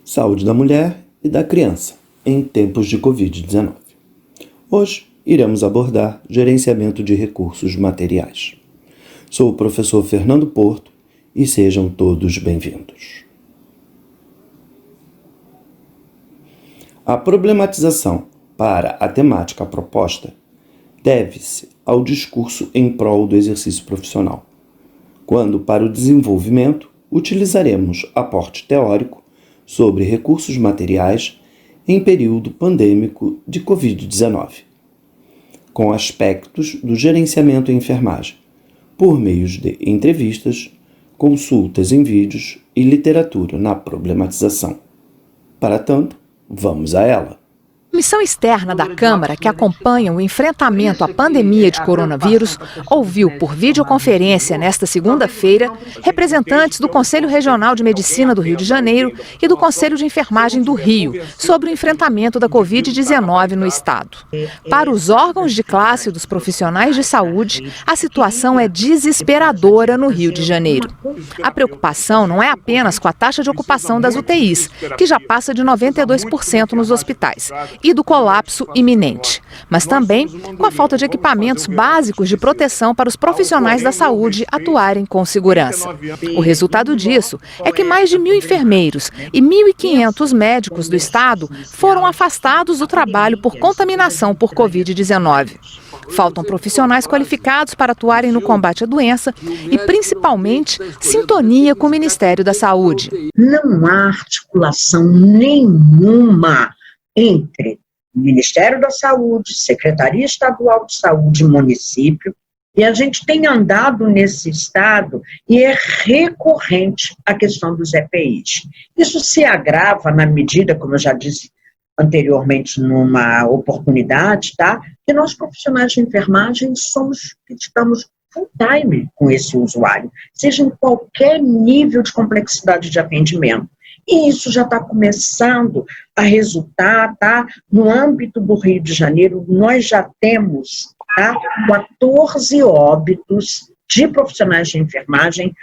Saúde da mulher e da criança em tempos de Covid-19. Hoje iremos abordar gerenciamento de recursos materiais. Sou o professor Fernando Porto e sejam todos bem-vindos. A problematização para a temática proposta deve-se ao discurso em prol do exercício profissional, quando, para o desenvolvimento, utilizaremos aporte teórico sobre recursos materiais em período pandêmico de Covid-19, com aspectos do gerenciamento em enfermagem, por meios de entrevistas, consultas em vídeos e literatura na problematização. Para tanto, vamos a ela. Missão externa da Câmara, que acompanha o enfrentamento à pandemia de coronavírus, ouviu por videoconferência nesta segunda-feira representantes do Conselho Regional de Medicina do Rio de Janeiro e do Conselho de Enfermagem do Rio sobre o enfrentamento da Covid-19 no estado. Para os órgãos de classe dos profissionais de saúde, a situação é desesperadora no Rio de Janeiro. A preocupação não é apenas com a taxa de ocupação das UTIs, que já passa de 92% nos hospitais, e do colapso iminente, mas também com a falta de equipamentos básicos de proteção para os profissionais da saúde atuarem com segurança. O resultado disso é que mais de 1.000 enfermeiros e 1.500 médicos do estado foram afastados do trabalho por contaminação por Covid-19. Faltam profissionais qualificados para atuarem no combate à doença e, principalmente, sintonia com o Ministério da Saúde. Não há articulação nenhuma entre o Ministério da Saúde, Secretaria Estadual de Saúde e município, e a gente tem andado nesse estado e é recorrente a questão dos EPIs. Isso se agrava na medida, como eu já disse anteriormente numa oportunidade, tá? Que nós profissionais de enfermagem estamos full time com esse usuário, seja em qualquer nível de complexidade de atendimento. E isso já está começando a resultar, tá? No âmbito do Rio de Janeiro, nós já temos, tá, 14 óbitos de profissionais de enfermagem,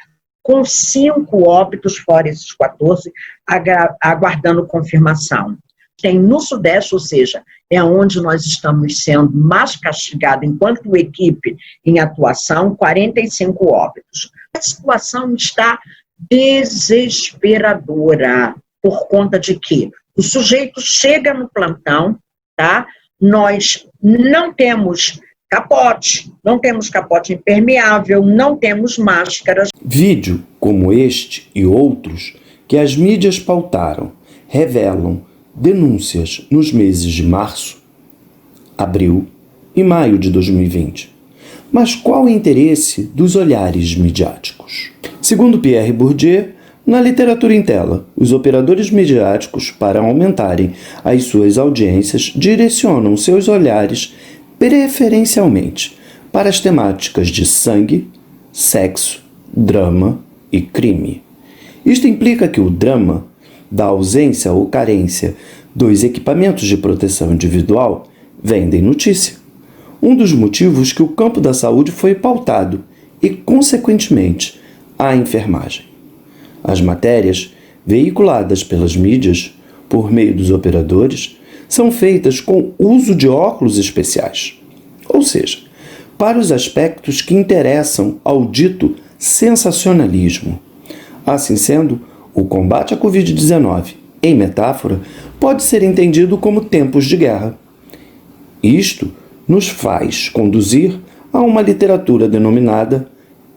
com 5 óbitos fora esses 14, aguardando confirmação. Tem no Sudeste, ou seja, é onde nós estamos sendo mais castigados enquanto equipe em atuação, 45 óbitos. A situação está desesperadora, por conta de que o sujeito chega no plantão, tá? Nós não temos capote impermeável, não temos máscaras. Vídeo como este e outros que as mídias pautaram revelam denúncias nos meses de março, abril e maio de 2020. Mas qual o interesse dos olhares midiáticos? Segundo Pierre Bourdieu, na literatura em tela, os operadores midiáticos, para aumentarem as suas audiências, direcionam seus olhares preferencialmente para as temáticas de sangue, sexo, drama e crime. Isto implica que o drama, da ausência ou carência dos equipamentos de proteção individual, vendem notícia. Um dos motivos que o campo da saúde foi pautado e, consequentemente, a enfermagem. As matérias veiculadas pelas mídias, por meio dos operadores, são feitas com uso de óculos especiais, ou seja, para os aspectos que interessam ao dito sensacionalismo. Assim sendo, o combate à Covid-19, em metáfora, pode ser entendido como tempos de guerra. Isto nos faz conduzir a uma literatura denominada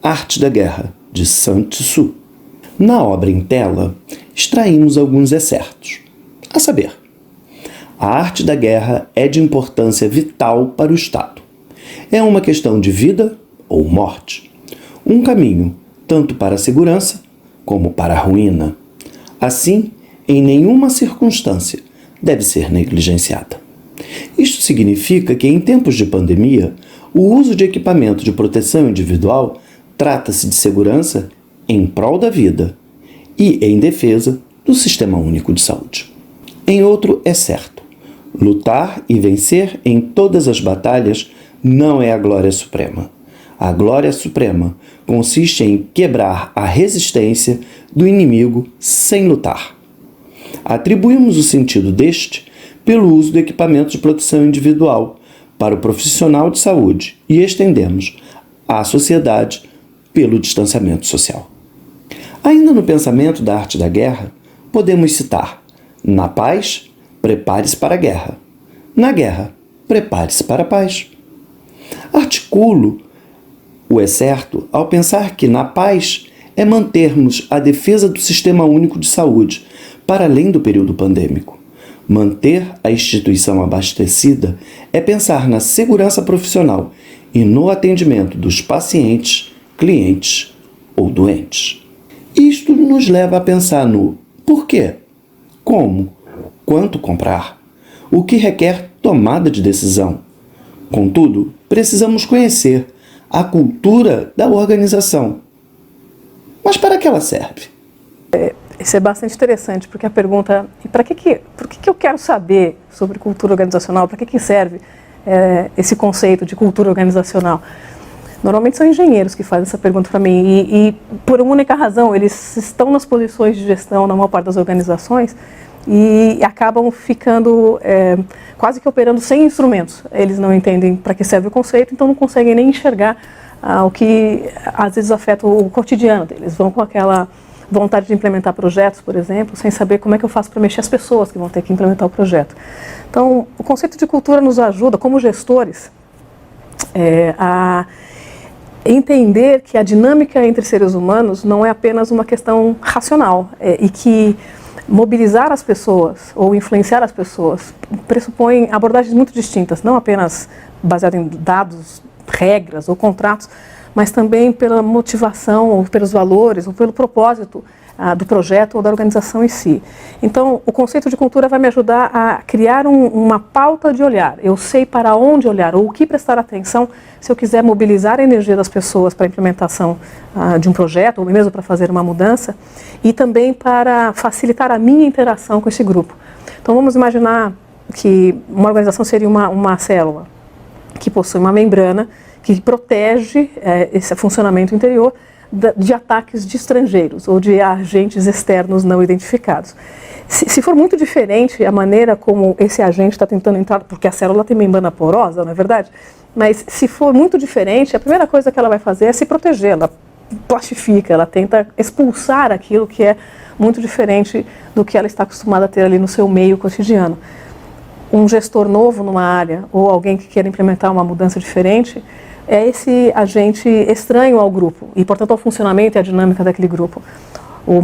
Arte da Guerra, de Sun Tzu. Na obra em tela, extraímos alguns excertos. A saber, a arte da guerra é de importância vital para o Estado. É uma questão de vida ou morte. Um caminho tanto para a segurança como para a ruína. Assim, em nenhuma circunstância deve ser negligenciada. Isto significa que, em tempos de pandemia, o uso de equipamento de proteção individual trata-se de segurança em prol da vida e em defesa do Sistema Único de Saúde. Em outro é certo: lutar e vencer em todas as batalhas não é a glória suprema. A glória suprema consiste em quebrar a resistência do inimigo sem lutar. Atribuímos o sentido deste pelo uso do equipamento de proteção individual para o profissional de saúde e estendemos à sociedade pelo distanciamento social. Ainda no pensamento da arte da guerra, podemos citar: na paz, prepare-se para a guerra. Na guerra, prepare-se para a paz. Articulo o é certo ao pensar que na paz é mantermos a defesa do Sistema Único de Saúde para além do período pandêmico. Manter a instituição abastecida é pensar na segurança profissional e no atendimento dos pacientes, clientes ou doentes. Isto nos leva a pensar no porquê, como, quanto comprar, o que requer tomada de decisão. Contudo, precisamos conhecer a cultura da organização. Mas para que ela serve? Isso é bastante interessante, porque a pergunta, por que eu quero saber sobre cultura organizacional? Para que serve esse conceito de cultura organizacional? Normalmente são engenheiros que fazem essa pergunta para mim e por uma única razão, eles estão nas posições de gestão na maior parte das organizações e acabam ficando quase que operando sem instrumentos. Eles não entendem para que serve o conceito, então não conseguem nem enxergar o que às vezes afeta o cotidiano deles. Vão com aquela vontade de implementar projetos, por exemplo, sem saber como é que eu faço para mexer as pessoas que vão ter que implementar o projeto. Então, o conceito de cultura nos ajuda, como gestores, a entender que a dinâmica entre seres humanos não é apenas uma questão racional e que mobilizar as pessoas ou influenciar as pessoas pressupõe abordagens muito distintas, não apenas baseadas em dados, regras ou contratos, mas também pela motivação, ou pelos valores, ou pelo propósito do projeto ou da organização em si. Então, o conceito de cultura vai me ajudar a criar uma pauta de olhar. Eu sei para onde olhar, ou o que prestar atenção se eu quiser mobilizar a energia das pessoas para a implementação de um projeto, ou mesmo para fazer uma mudança, e também para facilitar a minha interação com esse grupo. Então, vamos imaginar que uma organização seria uma célula que possui uma membrana que protege esse funcionamento interior de ataques de estrangeiros ou de agentes externos não identificados. Se for muito diferente a maneira como esse agente está tentando entrar, porque a célula tem membrana porosa, não é verdade? Mas se for muito diferente, a primeira coisa que ela vai fazer é se proteger, ela plastifica, ela tenta expulsar aquilo que é muito diferente do que ela está acostumada a ter ali no seu meio cotidiano. Um gestor novo numa área ou alguém que queira implementar uma mudança diferente é esse agente estranho ao grupo e, portanto, ao funcionamento e à dinâmica daquele grupo. O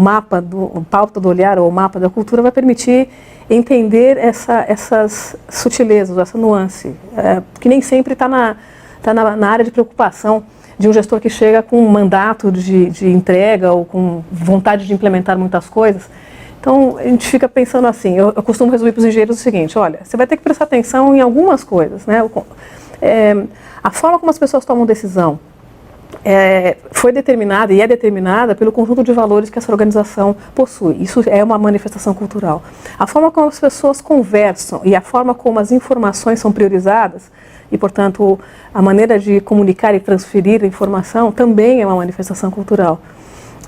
pauta do olhar ou o mapa da cultura vai permitir entender essas sutilezas, essa nuance, que nem sempre está na área de preocupação de um gestor que chega com um mandato de entrega ou com vontade de implementar muitas coisas. Então, a gente fica pensando assim, eu costumo resumir para os engenheiros o seguinte: olha, você vai ter que prestar atenção em algumas coisas, né? A forma como as pessoas tomam decisão foi determinada e é determinada pelo conjunto de valores que essa organização possui. Isso é uma manifestação cultural. A forma como as pessoas conversam e a forma como as informações são priorizadas e, portanto, a maneira de comunicar e transferir a informação também é uma manifestação cultural.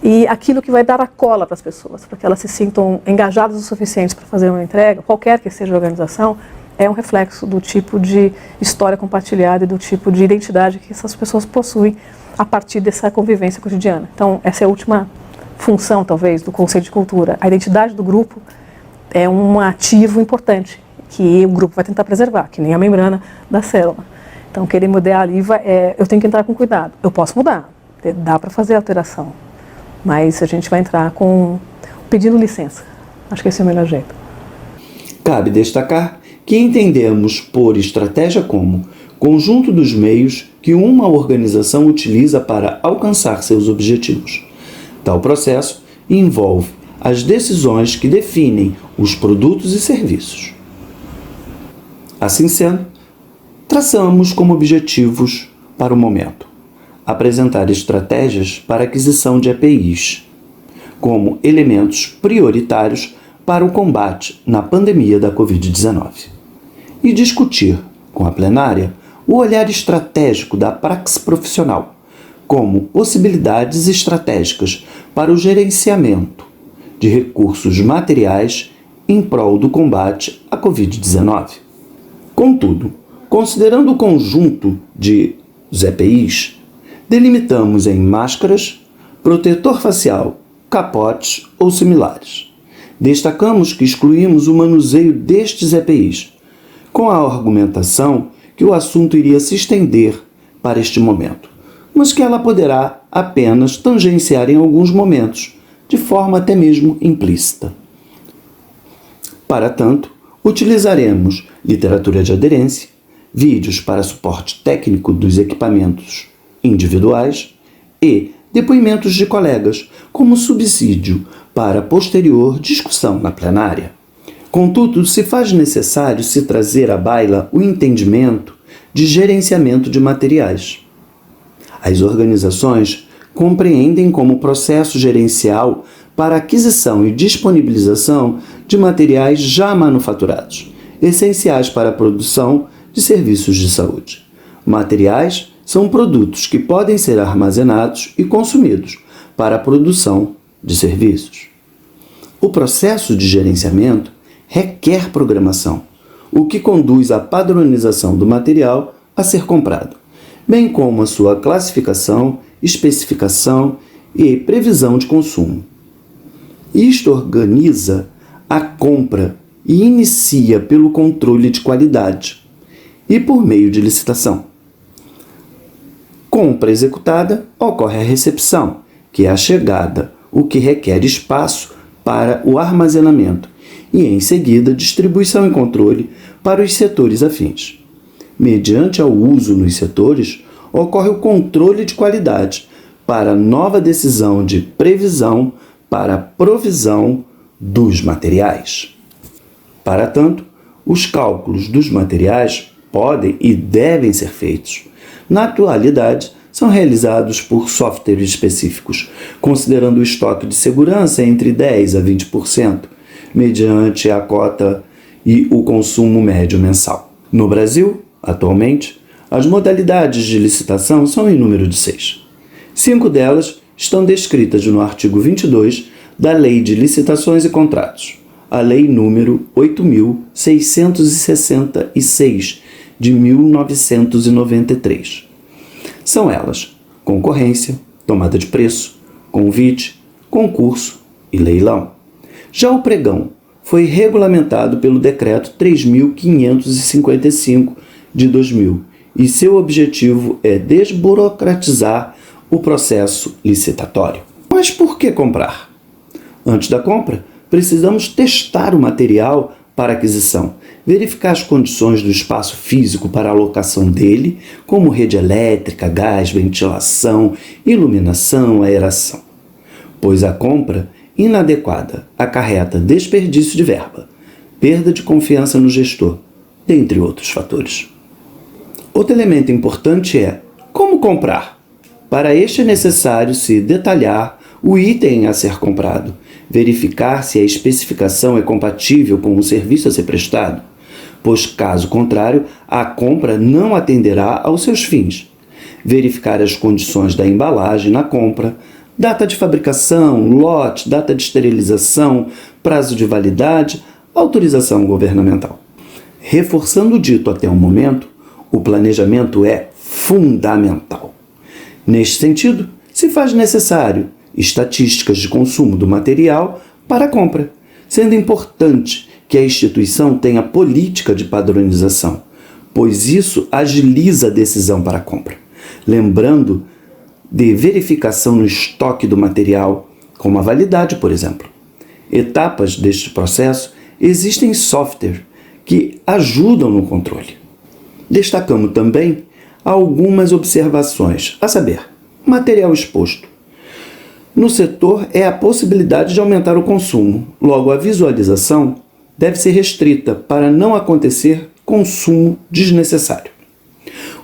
E aquilo que vai dar a cola para as pessoas, para que elas se sintam engajadas o suficiente para fazer uma entrega, qualquer que seja a organização, é um reflexo do tipo de história compartilhada e do tipo de identidade que essas pessoas possuem a partir dessa convivência cotidiana. Então, essa é a última função, talvez, do conceito de cultura. A identidade do grupo é um ativo importante que o grupo vai tentar preservar, que nem a membrana da célula. Então, querer mudar ali, eu tenho que entrar com cuidado. Eu posso mudar, dá para fazer alteração, mas a gente vai entrar pedindo licença. Acho que esse é o melhor jeito. Cabe destacar que entendemos por estratégia como conjunto dos meios que uma organização utiliza para alcançar seus objetivos. Tal processo envolve as decisões que definem os produtos e serviços. Assim sendo, traçamos como objetivos para o momento apresentar estratégias para aquisição de EPIs, como elementos prioritários para o combate na pandemia da Covid-19, e discutir com a plenária o olhar estratégico da praxe profissional, como possibilidades estratégicas para o gerenciamento de recursos materiais em prol do combate à Covid-19. Contudo, considerando o conjunto de EPIs, delimitamos em máscaras, protetor facial, capotes ou similares. Destacamos que excluímos o manuseio destes EPIs, com a argumentação que o assunto iria se estender para este momento, mas que ela poderá apenas tangenciar em alguns momentos, de forma até mesmo implícita. Para tanto, utilizaremos literatura de aderência, vídeos para suporte técnico dos equipamentos individuais e depoimentos de colegas como subsídio para posterior discussão na plenária. Contudo, se faz necessário se trazer à baila o entendimento de gerenciamento de materiais. As organizações compreendem como processo gerencial para aquisição e disponibilização de materiais já manufaturados, essenciais para a produção de serviços de saúde. Materiais são produtos que podem ser armazenados e consumidos para a produção de serviços. O processo de gerenciamento requer programação, o que conduz à padronização do material a ser comprado, bem como a sua classificação, especificação e previsão de consumo. Isto organiza a compra e inicia pelo controle de qualidade e por meio de licitação. Compra executada, ocorre a recepção, que é a chegada, o que requer espaço para o armazenamento, e em seguida distribuição e controle para os setores afins. Mediante ao uso nos setores, ocorre o controle de qualidade para nova decisão de previsão para a provisão dos materiais. Para tanto, os cálculos dos materiais podem e devem ser feitos. Na atualidade, são realizados por softwares específicos, considerando o estoque de segurança entre 10% a 20%, mediante a cota e o consumo médio mensal. No Brasil, atualmente, as modalidades de licitação são em número de 6. 5 delas estão descritas no artigo 22 da Lei de Licitações e Contratos, a Lei número 8.666, de 1993. São elas: concorrência, tomada de preço, convite, concurso e leilão. Já o pregão foi regulamentado pelo Decreto 3.555 de 2000 e seu objetivo é desburocratizar o processo licitatório. Mas por que comprar? Antes da compra, precisamos testar o material para aquisição, verificar as condições do espaço físico para a alocação dele, como rede elétrica, gás, ventilação, iluminação, aeração. Pois a compra inadequada acarreta desperdício de verba, perda de confiança no gestor, dentre outros fatores. Outro elemento importante é como comprar. Para este é necessário se detalhar o item a ser comprado, verificar se a especificação é compatível com o serviço a ser prestado, pois, caso contrário, a compra não atenderá aos seus fins. Verificar as condições da embalagem na compra, data de fabricação, lote, data de esterilização, prazo de validade, autorização governamental. Reforçando o dito até o momento, o planejamento é fundamental. Neste sentido, se faz necessário estatísticas de consumo do material para a compra, sendo importante que a instituição tenha política de padronização, pois isso agiliza a decisão para a compra. Lembrando de verificação no estoque do material, como a validade, por exemplo. Etapas deste processo existem software que ajudam no controle. Destacamos também algumas observações, a saber, material exposto. No setor é a possibilidade de aumentar o consumo, logo a visualização deve ser restrita para não acontecer consumo desnecessário.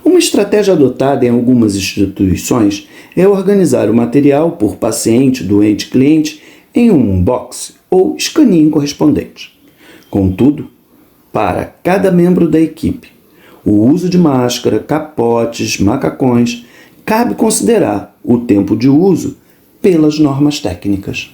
Uma estratégia adotada em algumas instituições é organizar o material por paciente, doente, cliente em um box ou escaninho correspondente. Contudo, para cada membro da equipe, o uso de máscara, capotes, macacões, cabe considerar o tempo de uso pelas normas técnicas.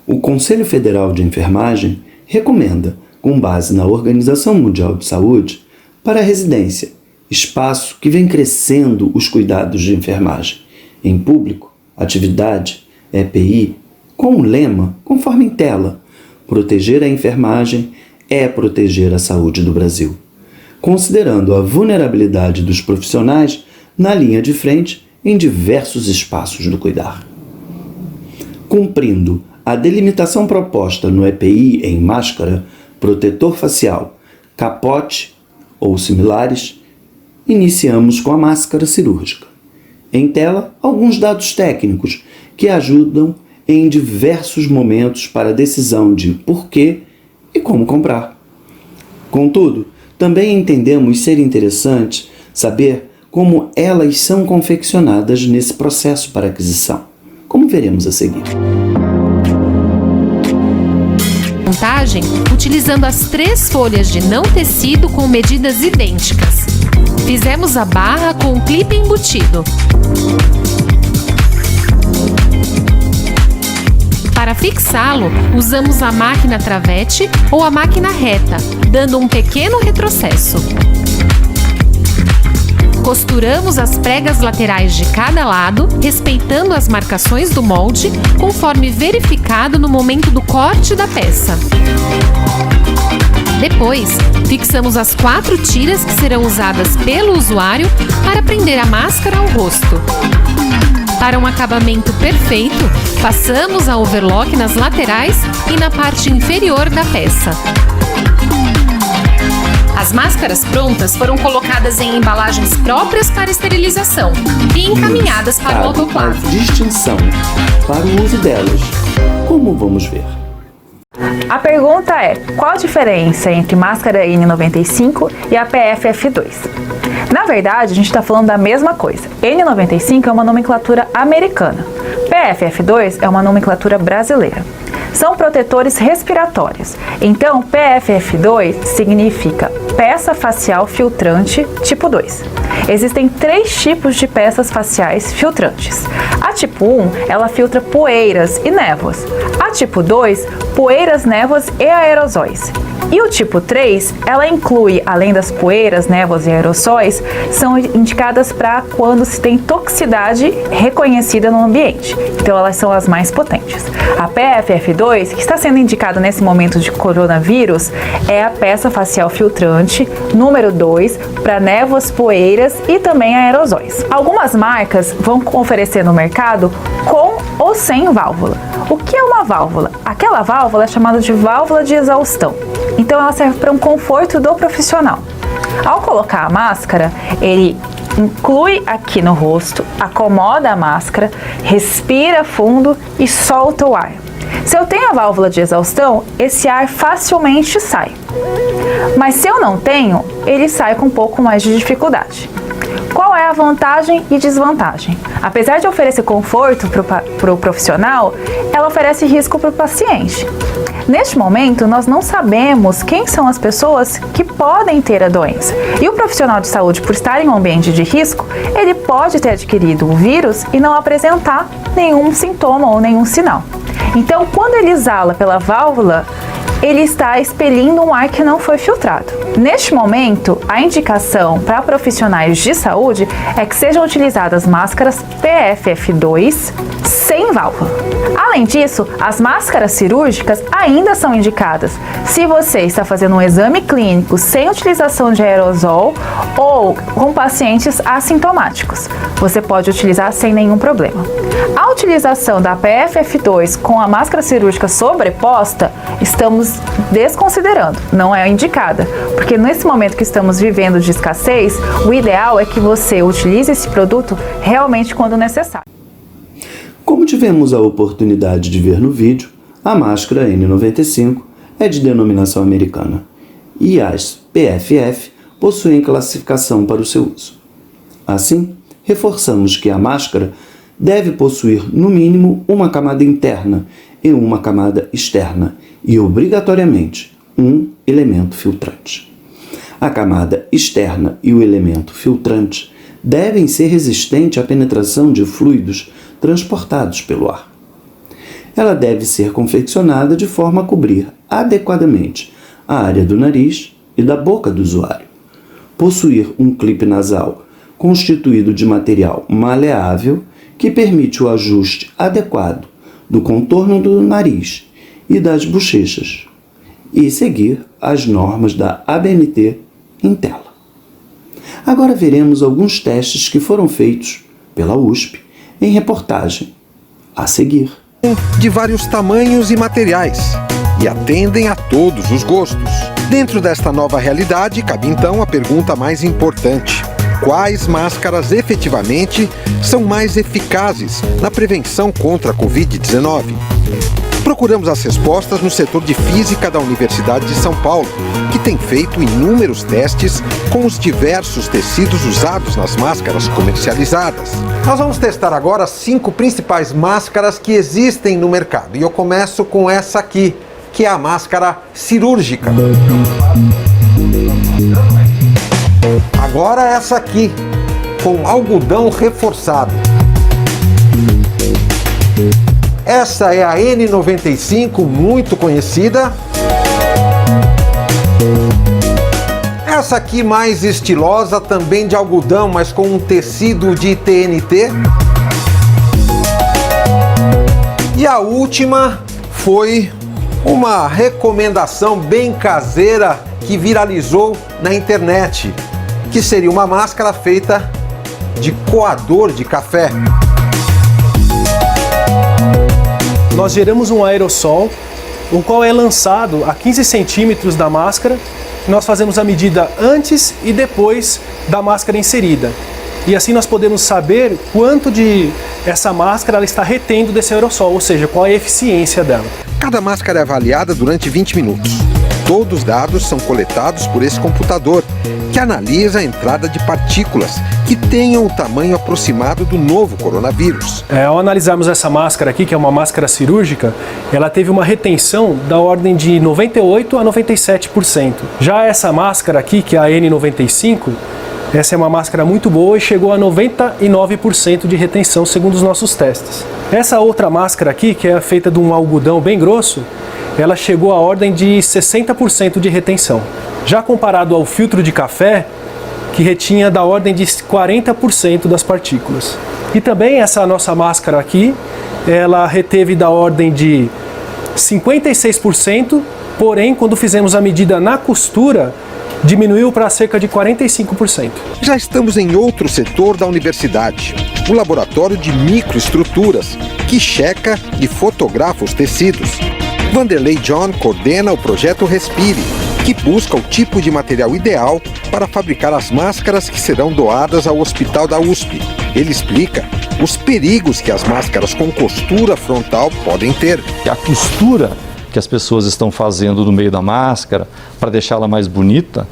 O Conselho Federal de Enfermagem recomenda, com base na Organização Mundial de Saúde, para a residência, espaço que vem crescendo os cuidados de enfermagem em público, atividade, EPI, com o lema, conforme em tela, proteger a enfermagem é proteger a saúde do Brasil, considerando a vulnerabilidade dos profissionais na linha de frente em diversos espaços do cuidar. Cumprindo a delimitação proposta no EPI em máscara, protetor facial, capote ou similares, iniciamos com a máscara cirúrgica. Em tela, alguns dados técnicos que ajudam em diversos momentos para a decisão de por que e como comprar. Contudo, também entendemos ser interessante saber como elas são confeccionadas nesse processo para aquisição, como veremos a seguir. Montagem utilizando as 3 folhas de não tecido com medidas idênticas. Fizemos a barra com o clipe embutido. Para fixá-lo, usamos a máquina travete ou a máquina reta, dando um pequeno retrocesso. Costuramos as pregas laterais de cada lado, respeitando as marcações do molde, conforme verificado no momento do corte da peça. Depois, fixamos as 4 tiras que serão usadas pelo usuário para prender a máscara ao rosto. Para um acabamento perfeito, passamos a overlock nas laterais e na parte inferior da peça. As máscaras prontas foram colocadas em embalagens próprias para esterilização e encaminhadas para o autoclave. A distinção para o uso delas, como vamos ver. A pergunta é: qual a diferença entre máscara N95 e a PFF2? Na verdade, a gente está falando da mesma coisa. N95 é uma nomenclatura americana. PFF2 é uma nomenclatura brasileira. São protetores respiratórios. Então, PFF2 significa peça facial filtrante tipo 2. Existem 3 tipos de peças faciais filtrantes. A tipo 1, ela filtra poeiras e névoas. A tipo 2, poeiras, névoas e aerosóis. E o tipo 3, ela inclui, além das poeiras, névoas e aerossóis, são indicadas para quando se tem toxicidade reconhecida no ambiente. Então, elas são as mais potentes. A PFF2, que está sendo indicada nesse momento de coronavírus, é a peça facial filtrante número 2 para névoas, poeiras e também aerosóis. Algumas marcas vão oferecer no mercado com ou sem válvula. O que é uma válvula? Aquela válvula é chamada de válvula de exaustão. Então, ela serve para um conforto do profissional. Ao colocar a máscara, ele inclui aqui no rosto, acomoda a máscara, respira fundo e solta o ar. Se eu tenho a válvula de exaustão, esse ar facilmente sai. Mas se eu não tenho, ele sai com um pouco mais de dificuldade. Qual é a vantagem e desvantagem? Apesar de oferecer conforto para o profissional, ela oferece risco para o paciente. Neste momento, nós não sabemos quem são as pessoas que podem ter a doença. E o profissional de saúde, por estar em um ambiente de risco, ele pode ter adquirido o vírus e não apresentar nenhum sintoma ou nenhum sinal. Então, quando ele exala pela válvula, ele está expelindo um ar que não foi filtrado. Neste momento, a indicação para profissionais de saúde é que sejam utilizadas máscaras PFF2 sem válvula. Além disso, as máscaras cirúrgicas ainda são indicadas se você está fazendo um exame clínico sem utilização de aerosol ou com pacientes assintomáticos. Você pode utilizar sem nenhum problema. A utilização da PFF2 com a máscara cirúrgica sobreposta, estamos desconsiderando, não é indicada, porque nesse momento que estamos vivendo de escassez, o ideal é que você utilize esse produto realmente quando necessário. Como tivemos a oportunidade de ver no vídeo, a máscara N95 é de denominação americana e as PFF possuem classificação para o seu uso. Assim, reforçamos que a máscara deve possuir, no mínimo, uma camada interna e uma camada externa e, obrigatoriamente, um elemento filtrante. A camada externa e o elemento filtrante devem ser resistentes à penetração de fluidos transportados pelo ar. Ela deve ser confeccionada de forma a cobrir adequadamente a área do nariz e da boca do usuário. Possuir um clipe nasal constituído de material maleável que permite o ajuste adequado do contorno do nariz e das bochechas e seguir as normas da ABNT em tela. Agora veremos alguns testes que foram feitos pela USP em reportagem a seguir. De vários tamanhos e materiais e atendem a todos os gostos. Dentro desta nova realidade, cabe então a pergunta mais importante: quais máscaras efetivamente são mais eficazes na prevenção contra a Covid-19? Procuramos as respostas no setor de Física da Universidade de São Paulo, que tem feito inúmeros testes com os diversos tecidos usados nas máscaras comercializadas. Nós vamos testar agora 5 principais máscaras que existem no mercado. E eu começo com essa aqui, que é a máscara cirúrgica. Agora essa aqui, com algodão reforçado. Essa é a N95, muito conhecida. Essa aqui mais estilosa, também de algodão, mas com um tecido de TNT. E a última foi uma recomendação bem caseira que viralizou na internet, que seria uma máscara feita de coador de café. Nós geramos um aerossol, o qual é lançado a 15 centímetros da máscara. Nós fazemos a medida antes e depois da máscara inserida. E assim nós podemos saber quanto de essa máscara ela está retendo desse aerossol, ou seja, qual é a eficiência dela. Cada máscara é avaliada durante 20 minutos. Todos os dados são coletados por esse computador, que analisa a entrada de partículas que tenham o tamanho aproximado do novo coronavírus. Ao analisarmos essa máscara aqui, que é uma máscara cirúrgica, ela teve uma retenção da ordem de 98% a 97%. Já essa máscara aqui, que é a N95, essa é uma máscara muito boa e chegou a 99% de retenção, segundo os nossos testes. Essa outra máscara aqui, que é feita de um algodão bem grosso, ela chegou à ordem de 60% de retenção. Já comparado ao filtro de café, que retinha da ordem de 40% das partículas. E também essa nossa máscara aqui, ela reteve da ordem de 56%, porém, quando fizemos a medida na costura, diminuiu para cerca de 45%. Já estamos em outro setor da universidade, o laboratório de microestruturas, que checa e fotografa os tecidos. Vanderlei John coordena o projeto Respire, que busca o tipo de material ideal para fabricar as máscaras que serão doadas ao hospital da USP. Ele explica os perigos que as máscaras com costura frontal podem ter. A costura que as pessoas estão fazendo no meio da máscara para deixá-la mais bonita,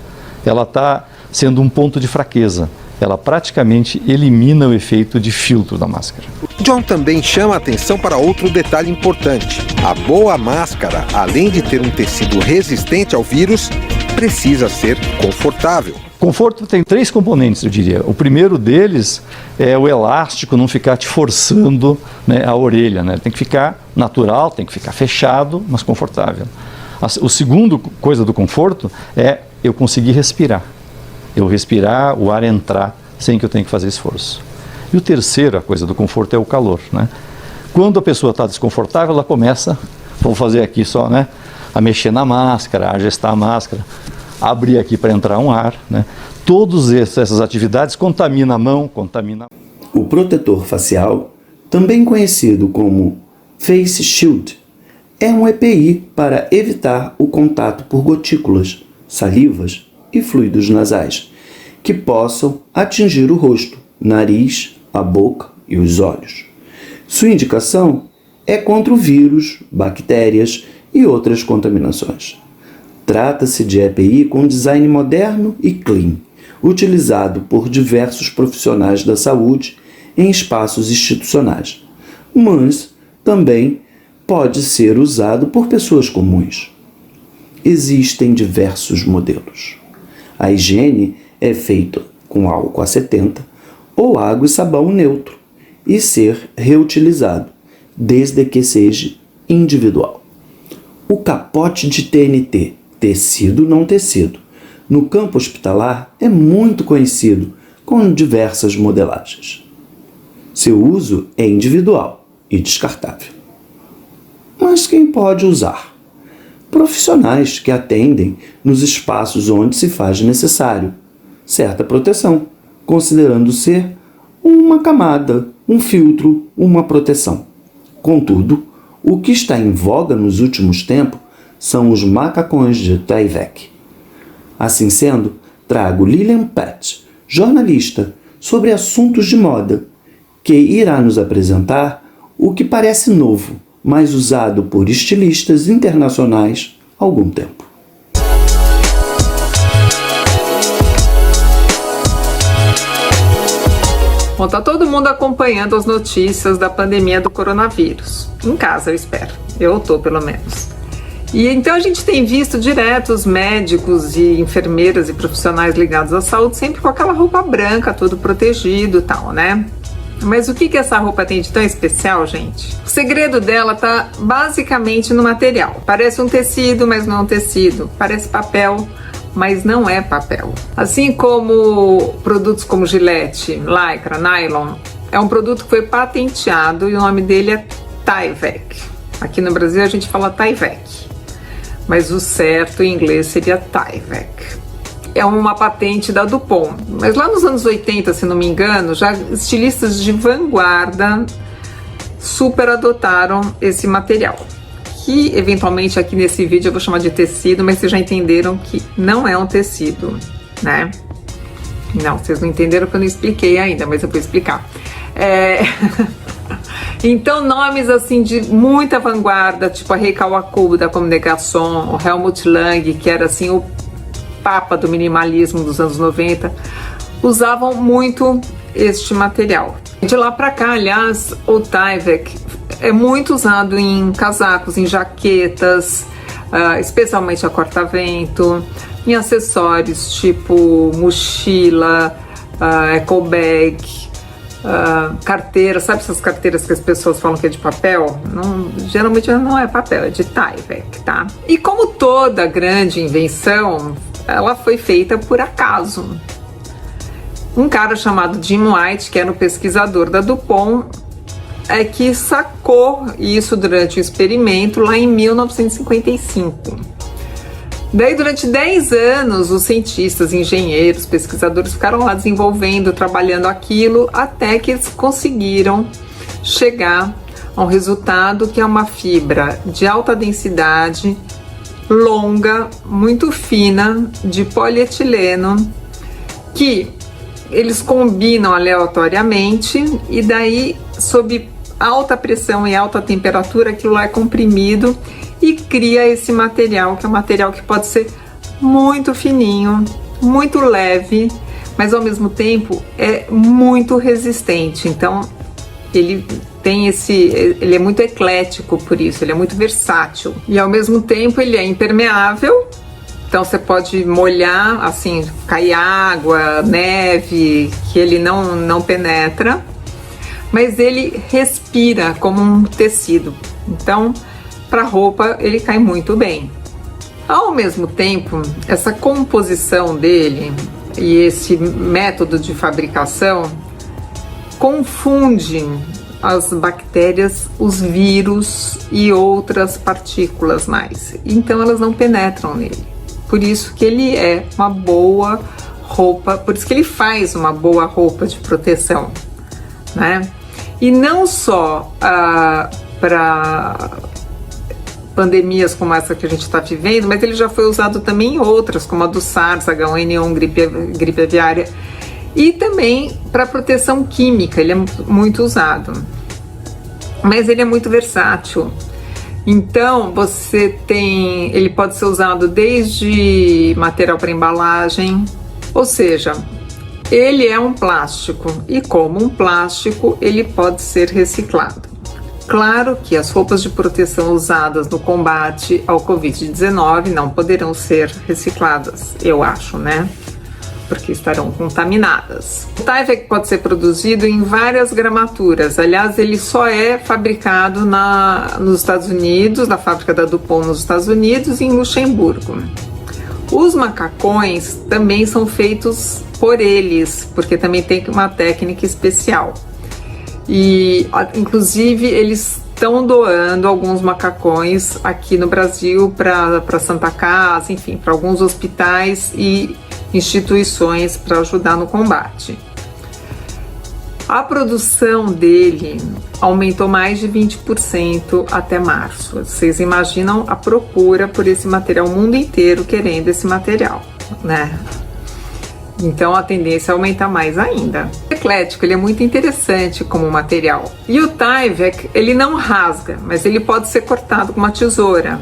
ela está sendo um ponto de fraqueza. Ela praticamente elimina o efeito de filtro da máscara. John também chama a atenção para outro detalhe importante. A boa máscara, além de ter um tecido resistente ao vírus, precisa ser confortável. Conforto tem 3 componentes, eu diria. O primeiro deles é o elástico não ficar te forçando, né, a orelha, né? Tem que ficar natural, tem que ficar fechado, mas confortável. O segundo coisa do conforto é eu conseguir respirar. Eu respirar, o ar entrar sem que eu tenha que fazer esforço. E o terceiro, a coisa do conforto, é o calor, né? Quando a pessoa está desconfortável, ela começa, vou fazer aqui só, né, a mexer na máscara, a gestar a máscara, abrir aqui para entrar um ar, né? Todas essas atividades contaminam a mão, contaminam. O protetor facial, também conhecido como Face Shield, é um EPI para evitar o contato por gotículas, salivas e fluidos nasais, que possam atingir o rosto, nariz, a boca e os olhos. Sua indicação é contra o vírus, bactérias e outras contaminações. Trata-se de EPI com design moderno e clean, utilizado por diversos profissionais da saúde em espaços institucionais, mas também pode ser usado por pessoas comuns. Existem diversos modelos. A higiene é feita com álcool a 70 ou água e sabão neutro e ser reutilizado, desde que seja individual. O capote de TNT, tecido não tecido, no campo hospitalar é muito conhecido com diversas modelagens. Seu uso é individual e descartável. Mas quem pode usar? Profissionais que atendem nos espaços onde se faz necessário certa proteção, considerando ser uma camada, um filtro, uma proteção. Contudo, o que está em voga nos últimos tempos são os macacões de Tyvek. Assim sendo, trago Lilian Pett, jornalista, sobre assuntos de moda, que irá nos apresentar o que parece novo, mas usado por estilistas internacionais há algum tempo. Bom, tá todo mundo acompanhando as notícias da pandemia do coronavírus. Em casa, eu espero. Eu tô, pelo menos. E então a gente tem visto direto os médicos e enfermeiras e profissionais ligados à saúde sempre com aquela roupa branca, todo protegido e tal, né? Mas o que essa roupa tem de tão especial, gente? O segredo dela tá basicamente no material. Parece um tecido, mas não é um tecido. Parece papel, mas não é papel. Assim como produtos como Gillette, Lycra, Nylon, é um produto que foi patenteado e o nome dele é Tyvek. Aqui no Brasil a gente fala Tyvek, mas o certo em inglês seria Tyvek. É uma patente da Dupont, mas lá nos anos 80, se não me engano, já estilistas de vanguarda super adotaram esse material, que eventualmente aqui nesse vídeo eu vou chamar de tecido, mas vocês já entenderam que não é um tecido, né? Não, vocês não entenderam porque eu não expliquei ainda, mas eu vou explicar. Então, nomes assim de muita vanguarda, tipo a Rei Kawakubo da Comme des Garçons, o Helmut Lang, que era assim o papa do minimalismo dos anos 90, usavam muito este material. De lá para cá, aliás, o Tyvek é muito usado em casacos, em jaquetas, especialmente a corta-vento, em acessórios tipo mochila, eco bag, carteira. Sabe essas carteiras que as pessoas falam que é de papel? Não, geralmente não é papel, é de Tyvek, tá? E como toda grande invenção, ela foi feita por acaso. Um cara chamado Jim White, que era um pesquisador da Dupont, é que sacou isso durante o experimento lá em 1955. Daí, durante 10 anos, os cientistas, engenheiros, pesquisadores ficaram lá desenvolvendo, trabalhando aquilo, até que eles conseguiram chegar a um resultado que é uma fibra de alta densidade, longa, muito fina, de polietileno, que eles combinam aleatoriamente e daí, sob alta pressão e alta temperatura, aquilo lá é comprimido e cria esse material, que é um material que pode ser muito fininho, muito leve, mas ao mesmo tempo é muito resistente. Então ele é muito eclético por isso, ele é muito versátil e ao mesmo tempo ele é impermeável. Então você pode molhar, assim, cair água, neve, que ele não penetra, mas ele respira como um tecido. Então, para roupa, ele cai muito bem. Ao mesmo tempo, essa composição dele e esse método de fabricação confunde as bactérias, os vírus e outras partículas mais. Então, elas não penetram nele. Por isso que ele é uma boa roupa, por isso que ele faz uma boa roupa de proteção, né? E não só para pandemias como essa que a gente está vivendo, mas ele já foi usado também em outras, como a do SARS, H1N1, gripe aviária, e também para proteção química, ele é muito usado. Mas ele é muito versátil. Então, ele pode ser usado desde material para embalagem, ou seja, ele é um plástico e como um plástico, ele pode ser reciclado. Claro que as roupas de proteção usadas no combate ao Covid-19 não poderão ser recicladas, eu acho, né? Porque estarão contaminadas. O Tyvek pode ser produzido em várias gramaturas. Aliás, ele só é fabricado nos Estados Unidos, na fábrica da DuPont nos Estados Unidos e em Luxemburgo. Os macacões também são feitos por eles, porque também tem uma técnica especial. E, inclusive, eles estão doando alguns macacões aqui no Brasil para Santa Casa, enfim, para alguns hospitais e instituições para ajudar no combate. A produção dele aumentou mais de 20% até março. Vocês imaginam a procura por esse material, o mundo inteiro querendo esse material, né? Então a tendência é aumentar mais ainda. O eclético, ele é muito interessante como material. E o Tyvek, ele não rasga, mas ele pode ser cortado com uma tesoura.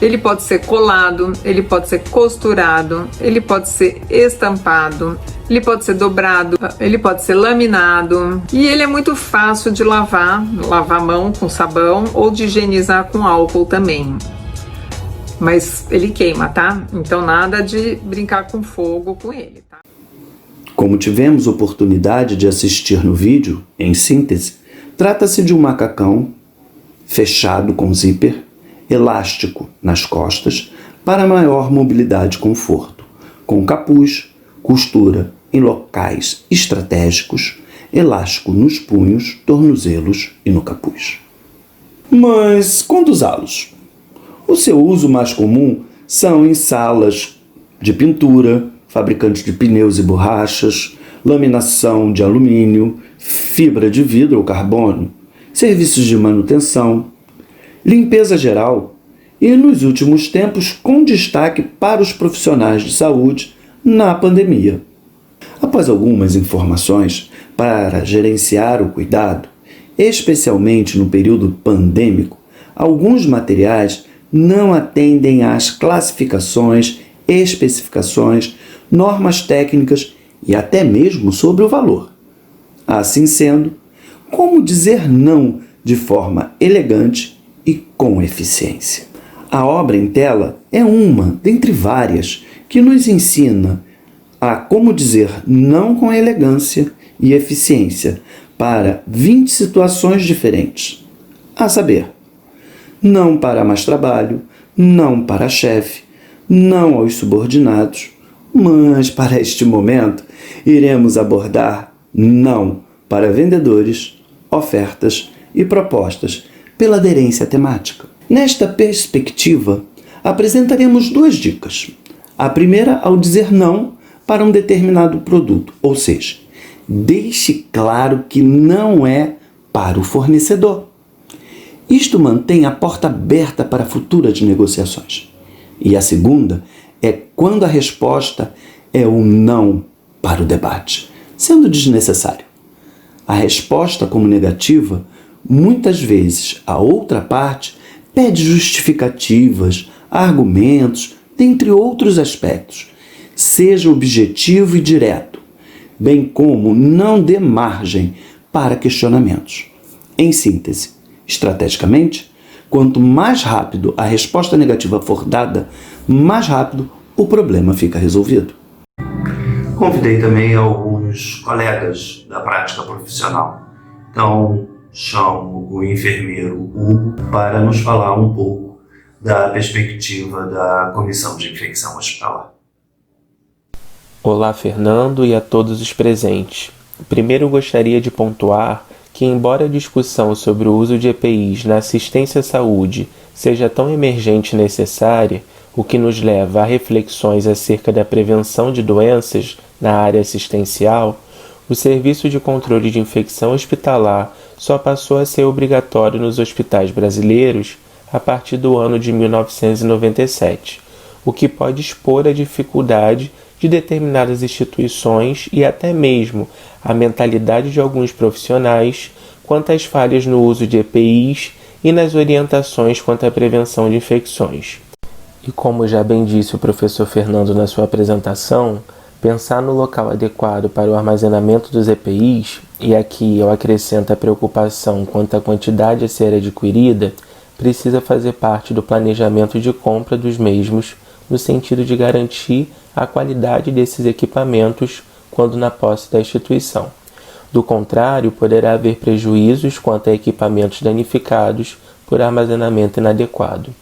Ele pode ser colado, ele pode ser costurado, ele pode ser estampado, ele pode ser dobrado, ele pode ser laminado. E ele é muito fácil de lavar a mão com sabão ou de higienizar com álcool também. Mas ele queima, tá? Então nada de brincar com fogo com ele, tá? Como tivemos oportunidade de assistir no vídeo, em síntese, trata-se de um macacão fechado com zíper, elástico nas costas, para maior mobilidade e conforto, com capuz, costura em locais estratégicos, elástico nos punhos, tornozelos e no capuz. Mas quando usá-los? O seu uso mais comum são em salas de pintura, fabricantes de pneus e borrachas, laminação de alumínio, fibra de vidro ou carbono, serviços de manutenção, limpeza geral e, nos últimos tempos, com destaque para os profissionais de saúde na pandemia. Após algumas informações para gerenciar o cuidado, especialmente no período pandêmico, alguns materiais não atendem às classificações, especificações, normas técnicas e até mesmo sobre o valor. Assim sendo, como dizer não de forma elegante e com eficiência? A obra em tela é uma dentre várias que nos ensina a como dizer não com elegância e eficiência para 20 situações diferentes. A saber, não para mais trabalho, não para chefe, não aos subordinados, mas para este momento iremos abordar não para vendedores, ofertas e propostas pela aderência temática. Nesta perspectiva, apresentaremos 2 dicas. A primeira, ao dizer não para um determinado produto, ou seja, deixe claro que não é para o fornecedor. Isto mantém a porta aberta para futuras negociações. E a segunda é quando a resposta é um não para o debate, sendo desnecessário. A resposta como negativa, muitas vezes a outra parte pede justificativas, argumentos, dentre outros aspectos. Seja objetivo e direto, bem como não dê margem para questionamentos. Em síntese, estrategicamente, quanto mais rápido a resposta negativa for dada, mais rápido o problema fica resolvido. Convidei também alguns colegas da prática profissional. Então, chamo o enfermeiro Hugo para nos falar um pouco da perspectiva da Comissão de Infecção Hospitalar. Olá, Fernando, e a todos os presentes. Primeiro, gostaria de pontuar que, embora a discussão sobre o uso de EPIs na assistência à saúde seja tão emergente e necessária, o que nos leva a reflexões acerca da prevenção de doenças na área assistencial, o Serviço de Controle de Infecção Hospitalar só passou a ser obrigatório nos hospitais brasileiros a partir do ano de 1997, o que pode expor a dificuldade de determinadas instituições e até mesmo a mentalidade de alguns profissionais quanto às falhas no uso de EPIs e nas orientações quanto à prevenção de infecções. E como já bem disse o professor Fernando na sua apresentação, pensar no local adequado para o armazenamento dos EPIs, e aqui eu acrescento a preocupação quanto à quantidade a ser adquirida, precisa fazer parte do planejamento de compra dos mesmos, no sentido de garantir a qualidade desses equipamentos quando na posse da instituição. Do contrário, poderá haver prejuízos quanto a equipamentos danificados por armazenamento inadequado.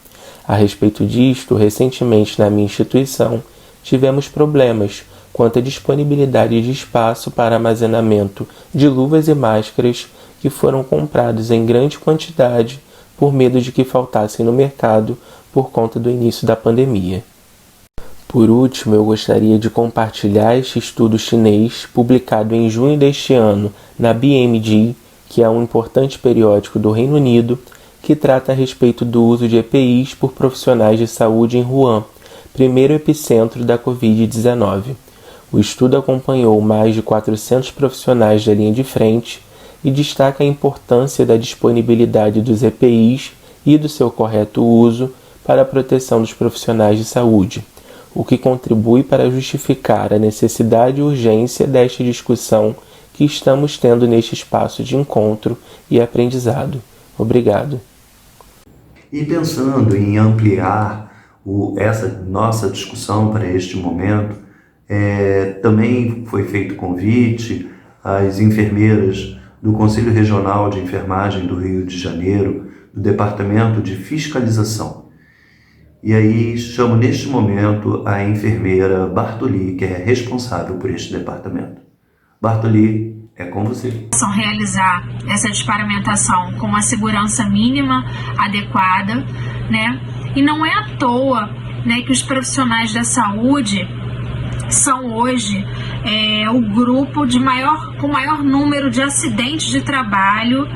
A respeito disto, recentemente na minha instituição, tivemos problemas quanto à disponibilidade de espaço para armazenamento de luvas e máscaras que foram comprados em grande quantidade por medo de que faltassem no mercado por conta do início da pandemia. Por último, eu gostaria de compartilhar este estudo chinês publicado em junho deste ano na BMJ, que é um importante periódico do Reino Unido, que trata a respeito do uso de EPIs por profissionais de saúde em Wuhan, primeiro epicentro da Covid-19. O estudo acompanhou mais de 400 profissionais da linha de frente e destaca a importância da disponibilidade dos EPIs e do seu correto uso para a proteção dos profissionais de saúde, o que contribui para justificar a necessidade e urgência desta discussão que estamos tendo neste espaço de encontro e aprendizado. Obrigado. E pensando em ampliar essa nossa discussão para este momento, também foi feito convite às enfermeiras do Conselho Regional de Enfermagem do Rio de Janeiro, do Departamento de Fiscalização. E aí chamo neste momento a enfermeira Bartoli, que é responsável por este departamento. Bartoli, é com você. Realizar essa desparamentação com uma segurança mínima adequada, né? E não é à toa, né, que os profissionais da saúde são hoje o grupo com maior número de acidentes de trabalho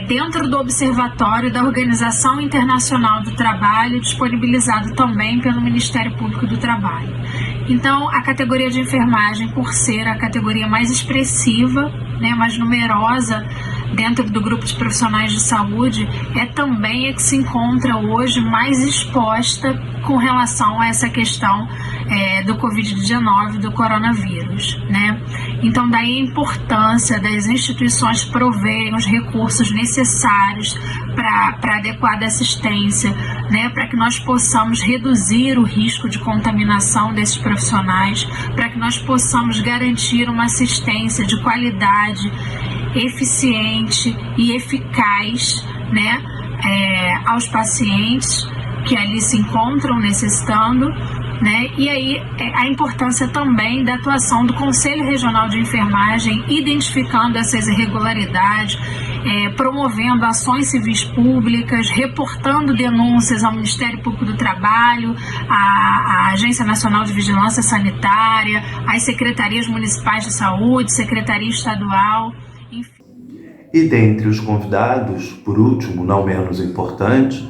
dentro do Observatório da Organização Internacional do Trabalho, disponibilizado também pelo Ministério Público do Trabalho. Então, a categoria de enfermagem, por ser a categoria mais expressiva, né, mais numerosa dentro do grupo de profissionais de saúde, é também a que se encontra hoje mais exposta com relação a essa questão do Covid-19, do coronavírus, né? Então, daí a importância das instituições proverem os recursos necessários para adequada assistência, né? Para que nós possamos reduzir o risco de contaminação desses profissionais, para que nós possamos garantir uma assistência de qualidade, eficiente e eficaz, né? Aos pacientes que ali se encontram necessitando, né? E aí a importância também da atuação do Conselho Regional de Enfermagem, identificando essas irregularidades, promovendo ações civis públicas, reportando denúncias ao Ministério Público do Trabalho, à Agência Nacional de Vigilância Sanitária, às secretarias municipais de saúde, secretaria estadual, enfim. E dentre os convidados, por último, não menos importante,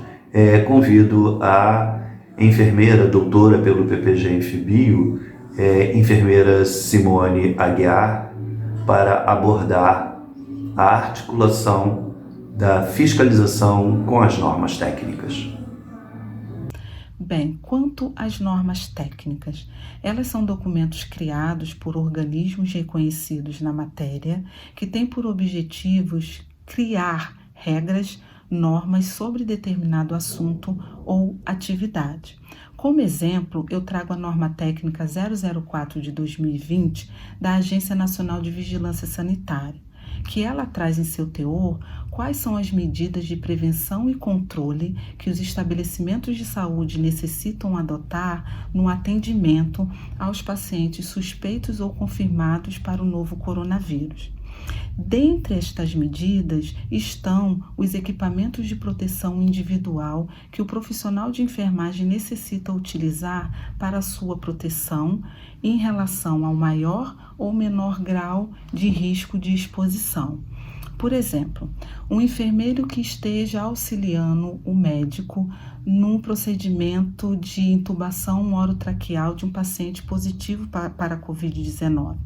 convido a enfermeira doutora pelo PPG Infibio, enfermeira Simone Aguiar, para abordar a articulação da fiscalização com as normas técnicas. Bem, quanto às normas técnicas, elas são documentos criados por organismos reconhecidos na matéria que têm por objetivos criar regras, normas sobre determinado assunto ou atividade. Como exemplo, eu trago a norma técnica 004 de 2020 da Agência Nacional de Vigilância Sanitária, que ela traz em seu teor quais são as medidas de prevenção e controle que os estabelecimentos de saúde necessitam adotar no atendimento aos pacientes suspeitos ou confirmados para o novo coronavírus. Dentre estas medidas estão os equipamentos de proteção individual que o profissional de enfermagem necessita utilizar para sua proteção em relação ao maior ou menor grau de risco de exposição. Por exemplo, um enfermeiro que esteja auxiliando o médico num procedimento de intubação orotraqueal de um paciente positivo para a Covid-19.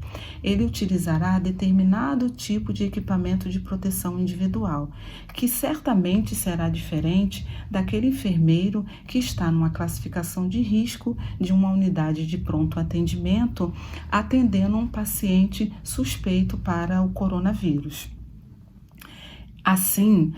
Ele utilizará determinado tipo de equipamento de proteção individual, que certamente será diferente daquele enfermeiro que está numa classificação de risco de uma unidade de pronto atendimento, atendendo um paciente suspeito para o coronavírus. Assim,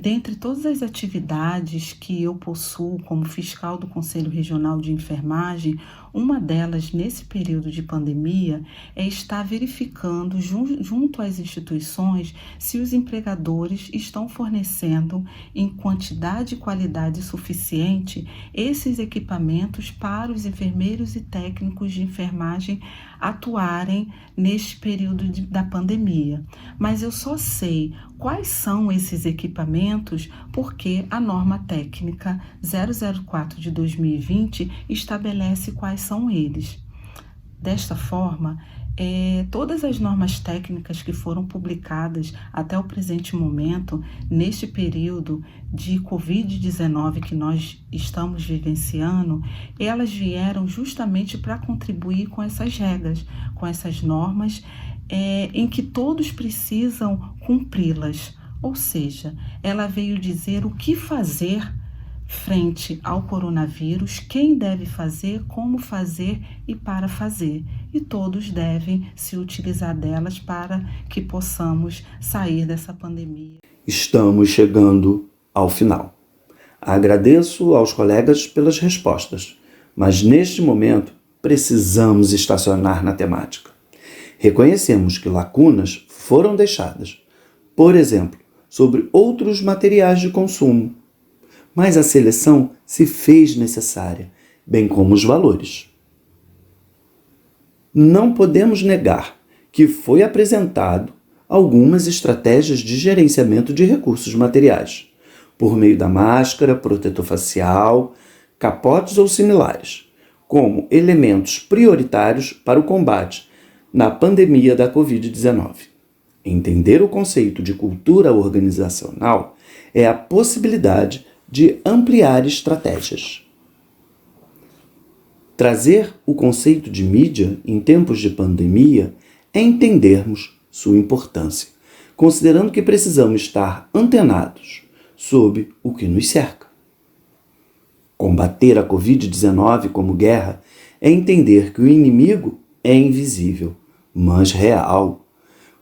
dentre todas as atividades que eu possuo como fiscal do Conselho Regional de Enfermagem, uma delas, nesse período de pandemia, é estar verificando junto às instituições se os empregadores estão fornecendo em quantidade e qualidade suficiente esses equipamentos para os enfermeiros e técnicos de enfermagem atuarem neste período da pandemia. Mas eu só sei quais são esses equipamentos porque a norma técnica 004 de 2020 estabelece quais são eles. Desta forma, todas as normas técnicas que foram publicadas até o presente momento, neste período de Covid-19 que nós estamos vivenciando, elas vieram justamente para contribuir com essas regras, com essas normas, em que todos precisam cumpri-las. Ou seja, ela veio dizer o que fazer frente ao coronavírus, quem deve fazer, como fazer e para fazer. E todos devem se utilizar delas para que possamos sair dessa pandemia. Estamos chegando ao final. Agradeço aos colegas pelas respostas, mas neste momento precisamos estacionar na temática. Reconhecemos que lacunas foram deixadas, por exemplo, sobre outros materiais de consumo, mas a seleção se fez necessária, bem como os valores. Não podemos negar que foi apresentado algumas estratégias de gerenciamento de recursos materiais, por meio da máscara, protetor facial, capotes ou similares, como elementos prioritários para o combate na pandemia da Covid-19. Entender o conceito de cultura organizacional é a possibilidade de ampliar estratégias. Trazer o conceito de mídia em tempos de pandemia é entendermos sua importância, considerando que precisamos estar antenados sobre o que nos cerca. Combater a Covid-19 como guerra é entender que o inimigo é invisível, mas real,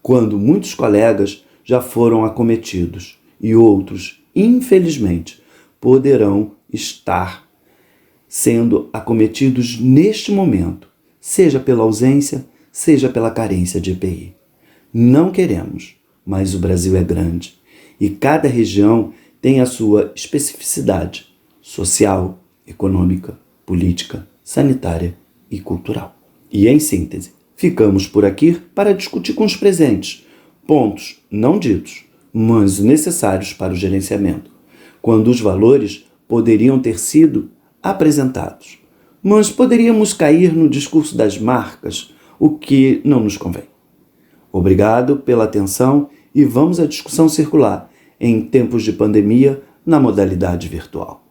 quando muitos colegas já foram acometidos e outros, infelizmente, poderão estar sendo acometidos neste momento, seja pela ausência, seja pela carência de EPI. Não queremos, mas o Brasil é grande e cada região tem a sua especificidade social, econômica, política, sanitária e cultural. E, em síntese, ficamos por aqui para discutir com os presentes pontos não ditos, mas necessários para o gerenciamento, quando os valores poderiam ter sido apresentados, mas poderíamos cair no discurso das marcas, o que não nos convém. Obrigado pela atenção e vamos à discussão circular em tempos de pandemia na modalidade virtual.